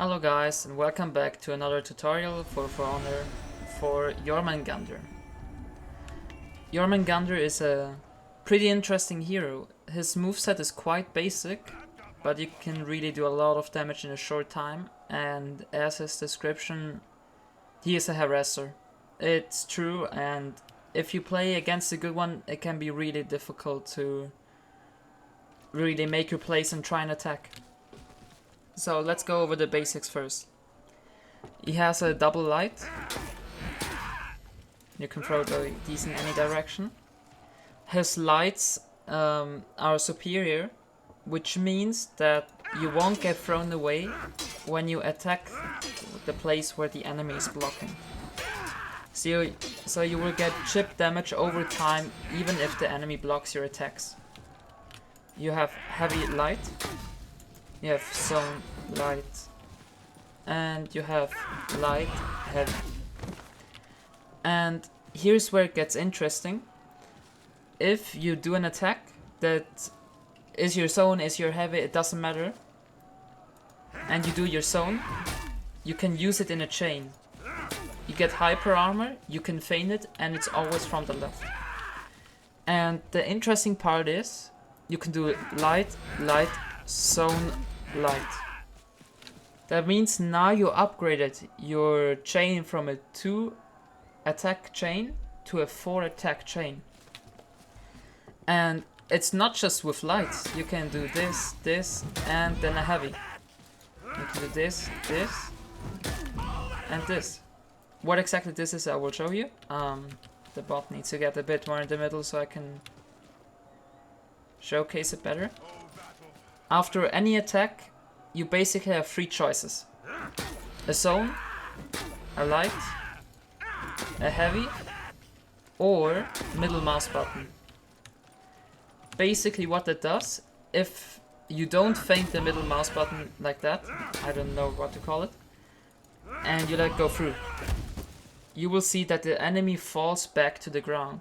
Hello guys, and welcome back to another tutorial For Honor for Jormungandr. Jormungandr is a pretty interesting hero. His moveset is quite basic, but you can really do a lot of damage in a short time, and as his description, he is a harasser. It's true, and if you play against a good one, it can be really difficult to really make your plays and try and attack. So let's go over the basics first. He has a double light. You can throw these in any direction. His lights are superior, which means that you won't get thrown away when you attack the place where the enemy is blocking. So you will get chip damage over time even if the enemy blocks your attacks. You have heavy light. You have zone, light, and you have light, heavy. And here's where it gets interesting. If you do an attack that is your zone, is your heavy, it doesn't matter, and you do your zone, you can use it in a chain. You get hyper armor, you can feign it, and it's always from the left. And the interesting part is, you can do light, light, zone, light. That means now you upgraded your chain from a 2 attack chain to a 4 attack chain. And it's not just with lights. You can do this, this, and then a heavy. You can do this, this, and this. What exactly this is, I will show you. The bot needs to get a bit more in the middle so I can showcase it better. After any attack, you basically have 3 choices. A zone, a light, a heavy, or middle mouse button. Basically what that does, if you don't feint the middle mouse button like that, I don't know what to call it, and you let go through, you will see that the enemy falls back to the ground.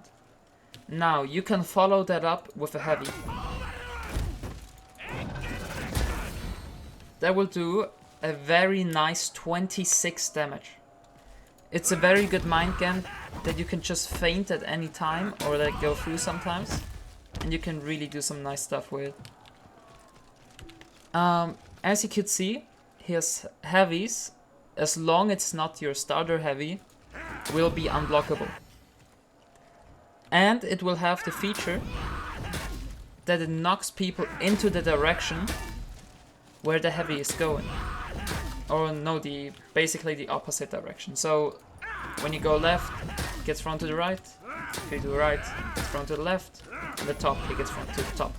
Now, you can follow that up with a heavy. That will do a very nice 26 damage. It's a very good mind game that you can just feint at any time or let go through sometimes. And you can really do some nice stuff with it. As you could see, his heavies, as long as it's not your starter heavy, will be unblockable. And it will have the feature that it knocks people into the direction where the heavy is going. Or no, basically the opposite direction. So when you go left, he gets thrown to the right. If you do right, he gets thrown to the left. And the top, he gets thrown to the top.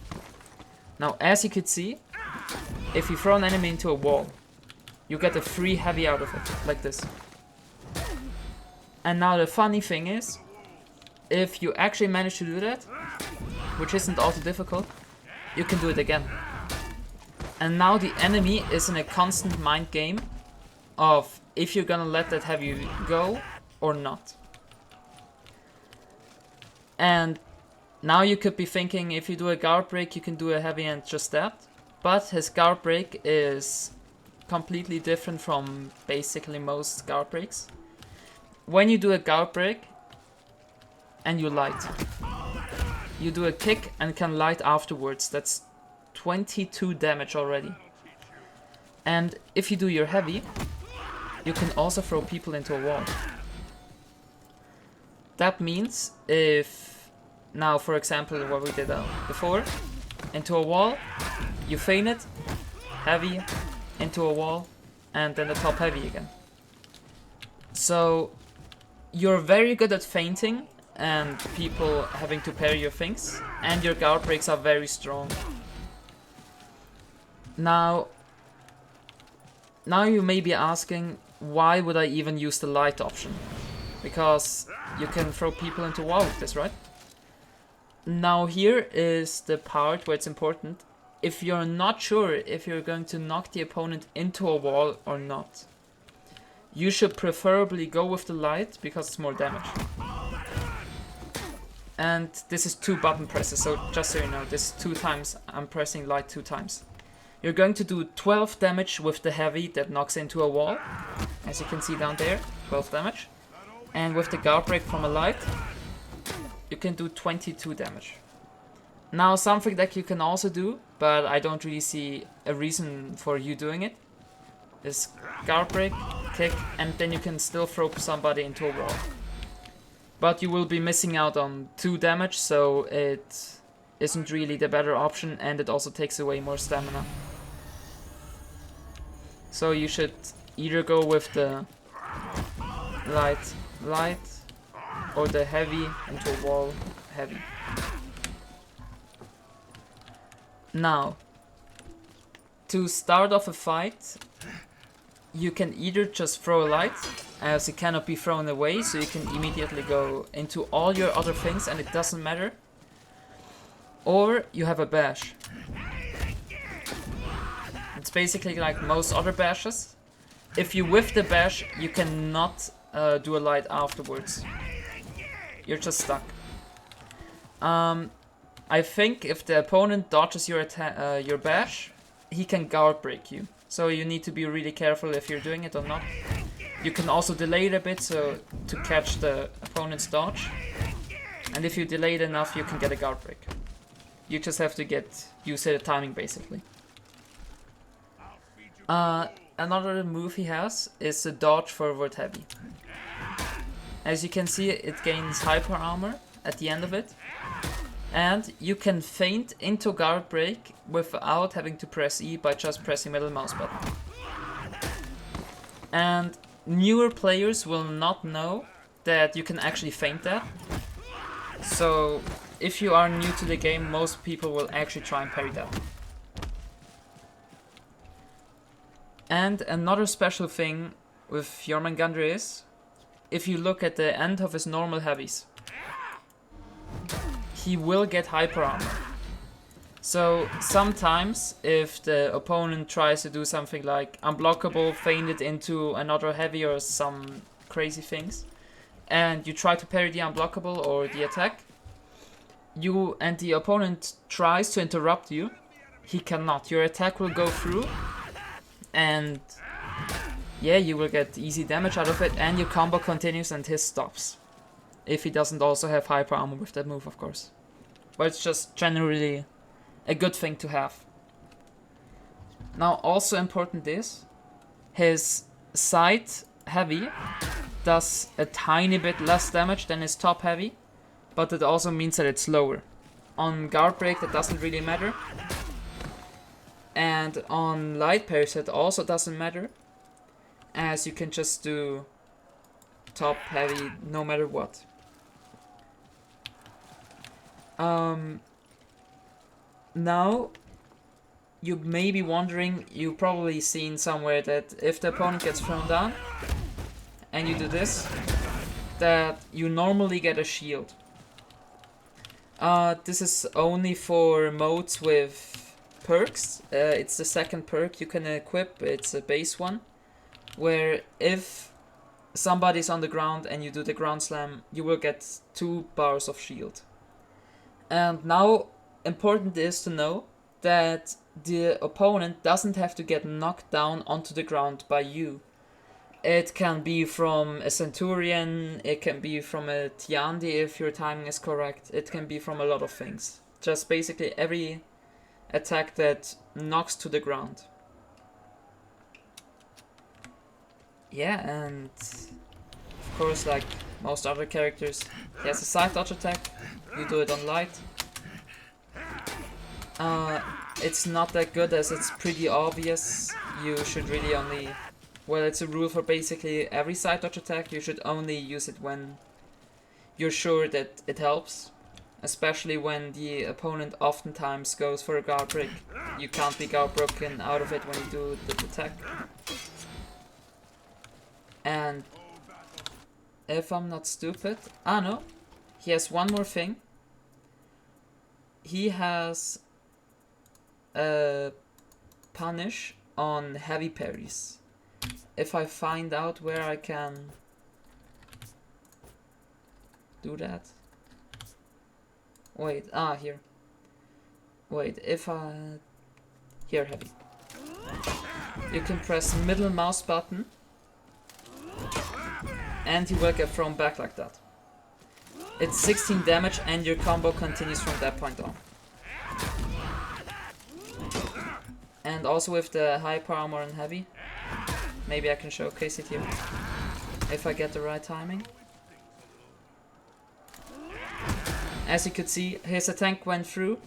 Now, as you could see, if you throw an enemy into a wall, you get a free heavy out of it, like this. And now the funny thing is, if you actually manage to do that, which isn't all too difficult, you can do it again. And now the enemy is in a constant mind game of if you're gonna let that heavy go or not. And now you could be thinking if you do a guard break you can do a heavy and just that. But his guard break is completely different from basically most guard breaks. When you do a guard break and you light, you do a kick and can light afterwards. That's 22 damage already. And if you do your heavy, you can also throw people into a wall. That means if, now for example what we did before, into a wall, you feign it, heavy, into a wall, and then the top heavy again. So you're very good at feinting and people having to parry your things, and your guard breaks are very strong. Now you may be asking, why would I even use the light option? Because you can throw people into a wall with this, right? Now here is the part where it's important. If you're not sure if you're going to knock the opponent into a wall or not, you should preferably go with the light because it's more damage. And this is 2 button presses, so just so you know, this is 2 times, I'm pressing light 2 times. You're going to do 12 damage with the heavy that knocks into a wall. As you can see down there, 12 damage. And with the guard break from a light, you can do 22 damage. Now something that you can also do, but I don't really see a reason for you doing it, is guard break, kick, and then you can still throw somebody into a wall. But you will be missing out on 2 damage, so it isn't really the better option, and it also takes away more stamina. So you should either go with the light, or the heavy into a wall, heavy. Now, to start off a fight, you can either just throw a light, as it cannot be thrown away, so you can immediately go into all your other things and it doesn't matter. Or you have a bash. It's basically like most other bashes. If you whiff the bash, you cannot do a light afterwards. You're just stuck. I think if the opponent dodges your bash, he can guard break you. So you need to be really careful if you're doing it or not. You can also delay it a bit so to catch the opponent's dodge. And if you delay it enough, you can get a guard break. You just have to get used to the timing basically. Another move he has is a dodge forward heavy. As you can see, it gains hyper armor at the end of it. And you can feint into guard break without having to press E by just pressing middle mouse button. And newer players will not know that you can actually feint that. So if you are new to the game, most people will actually try and parry that. And another special thing with Jormungandr is, if you look at the end of his normal heavies, he will get hyper armor. So sometimes if the opponent tries to do something like unblockable, feint it into another heavy or some crazy things, and you try to parry the unblockable or the attack, you and the opponent tries to interrupt you, he cannot. Your attack will go through, and yeah, you will get easy damage out of it, and your combo continues and his stops. If he doesn't also have hyper armor with that move, of course. But it's just generally a good thing to have. Now, also important is, his side heavy does a tiny bit less damage than his top heavy, but it also means that it's slower. On guard break, that doesn't really matter. And on light parries, it also doesn't matter, as you can just do top heavy no matter what. Now, you may be wondering, you've probably seen somewhere that if the opponent gets thrown down and you do this, that you normally get a shield. This is only for modes with perks. It's the second perk you can equip, it's a base one, where if somebody's on the ground and you do the ground slam, you will get 2 bars of shield. And now, important is to know that the opponent doesn't have to get knocked down onto the ground by you. It can be from a Centurion, it can be from a Tiandi if your timing is correct, it can be from a lot of things. Just basically every attack that knocks to the ground. Yeah, and of course, like most other characters, he has a side dodge attack. You do it on light. It's not that good as it's pretty obvious. You should really only... Well, it's a rule for basically every side dodge attack. You should only use it when you're sure that it helps. Especially when the opponent oftentimes goes for a guard break. You can't be guard broken out of it when you do the attack. And if I'm not stupid... Ah, no. He has one more thing. He has a punish on heavy parries. If I find out where I can do that. Wait, here. Wait, if I... Here, heavy. you can press middle mouse button and he will get thrown back like that. It's 16 damage and your combo continues from that point on. And also with the hyper armor and heavy, maybe I can showcase it here if I get the right timing. As you could see, his attack went through,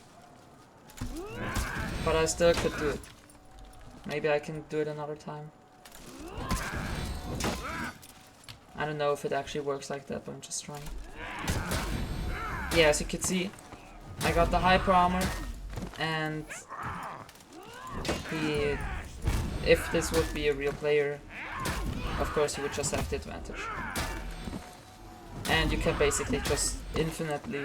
but I still could do it. Maybe I can do it another time. I don't know if it actually works like that, but I'm just trying. Yeah, as you can see, I got the hyper armor, and if this would be a real player, of course he would just have the advantage. And you can basically just infinitely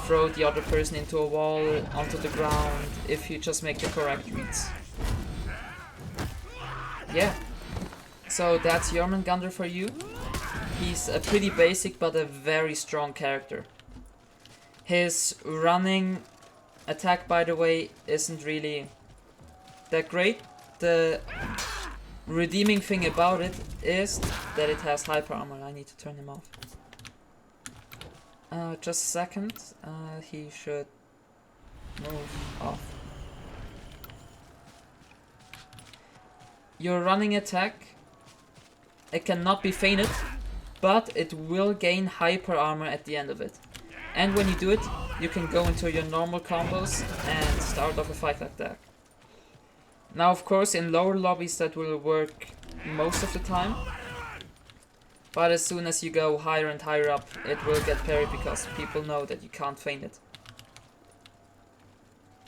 throw the other person into a wall, onto the ground, if you just make the correct reads. Yeah, so that's Jormungandr for you. He's a pretty basic but a very strong character. His running attack, by the way, isn't really that great. The redeeming thing about it is that it has hyper armor. I need to turn him off. Just a second. He should move off. Your running attack, it cannot be feinted, but it will gain hyper armor at the end of it. And when you do it, you can go into your normal combos and start off a fight like that. Now, of course, in lower lobbies that will work most of the time, but as soon as you go higher and higher up, it will get parried because people know that you can't feint it.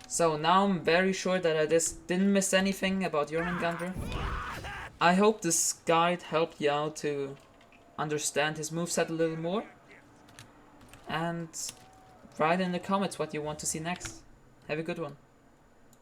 So now I'm very sure that I just didn't miss anything about Jormungandr. I hope this guide helped you out to understand his moveset a little more. And write in the comments what you want to see next. Have a good one.